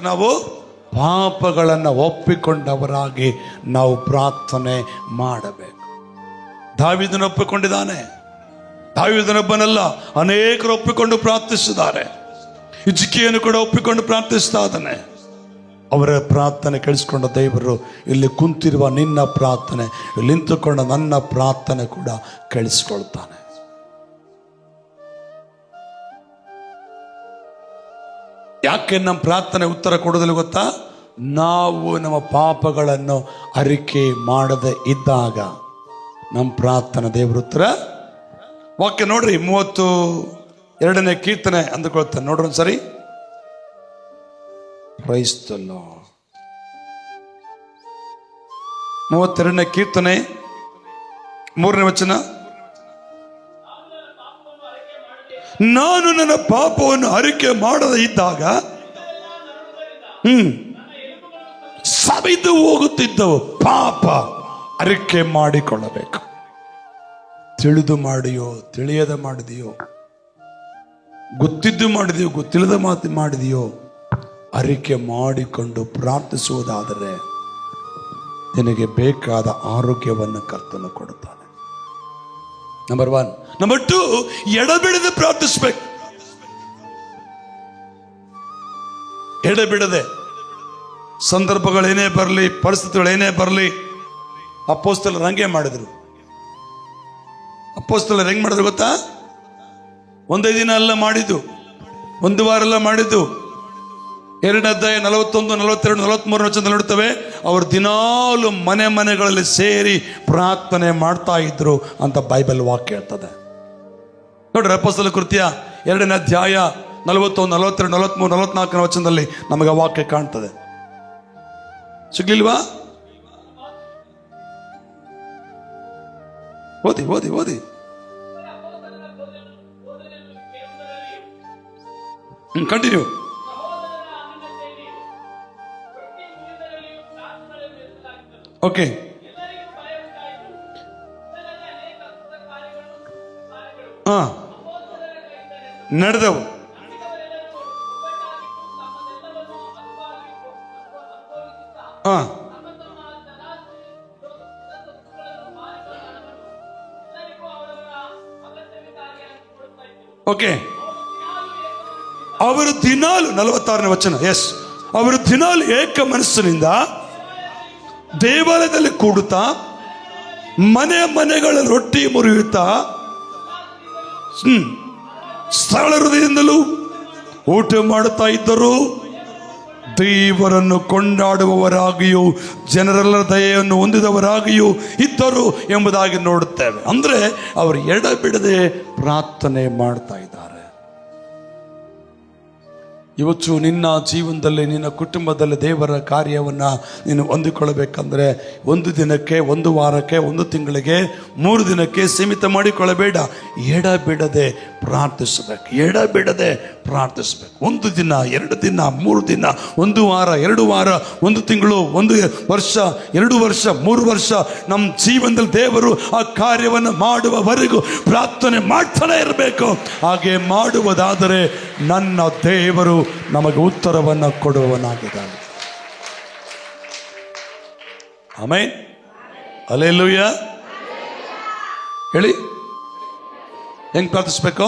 ಪ್ರಾರ್ಥಿಸ್ಬೇಕು? ನಾವು ಪಾಪಗಳನ್ನು ಒಪ್ಪಿಕೊಂಡವರಾಗಿ ನಾವು ಪ್ರಾರ್ಥನೆ ಮಾಡಬೇಕು. ದಾವೀದನು ಒಪ್ಪಿಕೊಂಡಿದ್ದಾನೆ. ದಾವೀದನೊಬ್ಬನಲ್ಲ, ಅನೇಕರು ಒಪ್ಪಿಕೊಂಡು ಪ್ರಾರ್ಥಿಸಿದ್ದಾರೆ. ಹಿಜ್ಕೀಯನು ಕೂಡ ಒಪ್ಪಿಕೊಂಡು ಪ್ರಾರ್ಥಿಸ್ತಾ ಇದ್ದಾನೆ. ಅವರ ಪ್ರಾರ್ಥನೆ ಕೇಳಿಸ್ಕೊಂಡ ದೇವರು ಇಲ್ಲಿ ಕುಂತಿರುವ ನಿನ್ನ ಪ್ರಾರ್ಥನೆ, ಇಲ್ಲಿ ನಿಂತುಕೊಂಡ ನನ್ನ ಪ್ರಾರ್ಥನೆ ಕೂಡ ಕೇಳಿಸ್ಕೊಳ್ತಾನೆ. ಯಾಕೆ ನಮ್ಮ ಪ್ರಾರ್ಥನೆ ಉತ್ತರ ಕೊಡೋದಿಲ್ಲ ಗೊತ್ತಾ? ನಾವು ನಮ್ಮ ಪಾಪಗಳನ್ನು ಅರಿಕೆ ಮಾಡದೆ ಇದ್ದಾಗ ನಮ್ಮ ಪ್ರಾರ್ಥನೆ ದೇವರ ಉತ್ತರ. ವಾಕ್ಯ ನೋಡ್ರಿ, 32ನೇ ಕೀರ್ತನೆ ಅಂದುಕೊಳ್ತಾನೆ. ನೋಡ್ರಿ ಒಂದ್ಸರಿ. Price the lord. 32ನೇ ಕೀರ್ತನೆ 3ನೇ ವಚನ. ನಾನು ನನ್ನ ಪಾಪವನ್ನು ಅರಿಕೆ ಮಾಡದೆ ಇದ್ದಾಗ ಸವಿದು ಹೋಗುತ್ತಿದ್ದವು. ಪಾಪ ಅರಿಕೆ ಮಾಡಿಕೊಳ್ಳಬೇಕು. ತಿಳಿದು ಮಾಡಿಯೋ ತಿಳಿಯದ ಮಾಡಿದೆಯೋ, ಗೊತ್ತಿದ್ದು ಮಾಡಿದೆಯೋ ಗೊತ್ತಿಲ್ಲದ ಮಾತು ಮಾಡಿದೆಯೋ, ಅರಿಕೆ ಮಾಡಿಕೊಂಡು ಪ್ರಾರ್ಥಿಸುವುದಾದರೆ ನಿನಗೆ ಬೇಕಾದ ಆರೋಗ್ಯವನ್ನು ಕರ್ತನು ಕೊಡುತ್ತಾನೆ. ನಂಬರ್ 1. ನಂಬರ್ 2, ಎಡಬಿಡದೆ ಪ್ರಾರ್ಥಿಸ್ಬೇಕು. ಎಡಬಿಡದೆ. ಸಂದರ್ಭಗಳೇನೇ ಬರಲಿ, ಪರಿಸ್ಥಿತಿಗಳೇನೇ ಬರಲಿ, ಅಪೊಸ್ತಲರು ಹಂಗೆ ಮಾಡಿದ್ರು. ಅಪೊಸ್ತಲರು ಹೆಂಗ್ ಮಾಡಿದ್ರು ಗೊತ್ತಾ? ಒಂದೇ ದಿನ ಅಲ್ಲ ಮಾಡಿದ್ದು, ಒಂದು ವಾರ ಎಲ್ಲ ಮಾಡಿದ್ದು. 2ನೇ ಅಧ್ಯಾಯ 41, 42, 43 ವಚನದಲ್ಲಿ ನೋಡ್ತೇವೆ. ಅವರು ದಿನಾಲು ಮನೆಗಳಲ್ಲಿ ಸೇರಿ ಪ್ರಾರ್ಥನೆ ಮಾಡ್ತಾ ಇದ್ರು ಅಂತ ಬೈಬಲ್ ವಾಕ್ಯ ಹೇಳ್ತದೆ. ನೋಡ್ರಿ, ಅಪೊಸ್ತಲರ ಕೃತ್ಯ 2ನೇ ಅಧ್ಯಾಯ 41, 42, 43, 44 ವಚನದಲ್ಲಿ ನಮಗೆ ವಾಕ್ಯ ಕಾಣ್ತದೆ. ಸಿಗ್ಲಿಲ್ವಾ? ಓದಿ ಓದಿ ಓದಿ. ಕಂಟಿನ್ಯೂ. ಓಕೆ. ನಡೆದವು. ಓಕೆ. ಅವರು ದಿನಾಲು 46ನೇ ವಚನ. ಎಸ್, ಅವರು ದಿನಾಲು ಏಕ ಮನಸ್ಸಿನಿಂದ ದೇವಾಲಯದಲ್ಲಿ ಕೂಡುತ್ತಾ ಮನೆಗಳ ರೊಟ್ಟಿ ಮುರಿಯುತ್ತಾ ಸರಳ ಹೃದಯದಿಂದಲೂ ಊಟ ಮಾಡುತ್ತಾ ಇದ್ದರು. ದೇವರನ್ನು ಕೊಂಡಾಡುವವರಾಗಿಯೂ ಜನರೆಲ್ಲರ ದಯೆಯನ್ನು ಹೊಂದಿದವರಾಗಿಯೂ ಇದ್ದರು ಎಂಬುದಾಗಿ ನೋಡುತ್ತೇವೆ. ಅಂದ್ರೆ ಅವರು ಎಡಬಿಡದೆ ಪ್ರಾರ್ಥನೆ ಮಾಡ್ತಾ ಇದ್ದಾರೆ. ಇವತ್ತು ನಿನ್ನ ಜೀವನದಲ್ಲಿ, ನಿನ್ನ ಕುಟುಂಬದಲ್ಲಿ ದೇವರ ಕಾರ್ಯವನ್ನು ನೀನು ಹೊಂದಿಕೊಳ್ಳಬೇಕಂದ್ರೆ ಒಂದು ದಿನಕ್ಕೆ, ಒಂದು ವಾರಕ್ಕೆ, ಒಂದು ತಿಂಗಳಿಗೆ, 3 ದಿನಕ್ಕೆ ಸೀಮಿತ ಮಾಡಿಕೊಳ್ಳಬೇಡ. ಎಡಬಿಡದೆ ಪ್ರಾರ್ಥಿಸಬೇಕು. ಎಡಬಿಡದೆ ಪ್ರಾರ್ಥಿಸಬೇಕು. 1 ದಿನ, 2 ದಿನ, 3 ದಿನ, 1 ವಾರ, 2 ವಾರ, 1 ತಿಂಗಳು, 1 ವರ್ಷ, 2 ವರ್ಷ, 3 ವರ್ಷ ನಮ್ಮ ಜೀವನದಲ್ಲಿ ದೇವರು ಆ ಕಾರ್ಯವನ್ನು ಮಾಡುವವರೆಗೂ ಪ್ರಾರ್ಥನೆ ಮಾಡ್ತಾನೆ ಇರಬೇಕು. ಹಾಗೆ ಮಾಡುವುದಾದರೆ ನನ್ನ ದೇವರು ನಮಗೆ ಉತ್ತರವನ್ನು ಕೊಡುವವನಾಗಿದ್ದಾನೆ. ಆಮೆನ್. ಹಲ್ಲೆಲೂಯಾ. ಹೇಳಿ, ಹೆಂಗ್ ಪ್ರಾರ್ಥಿಸ್ಬೇಕು?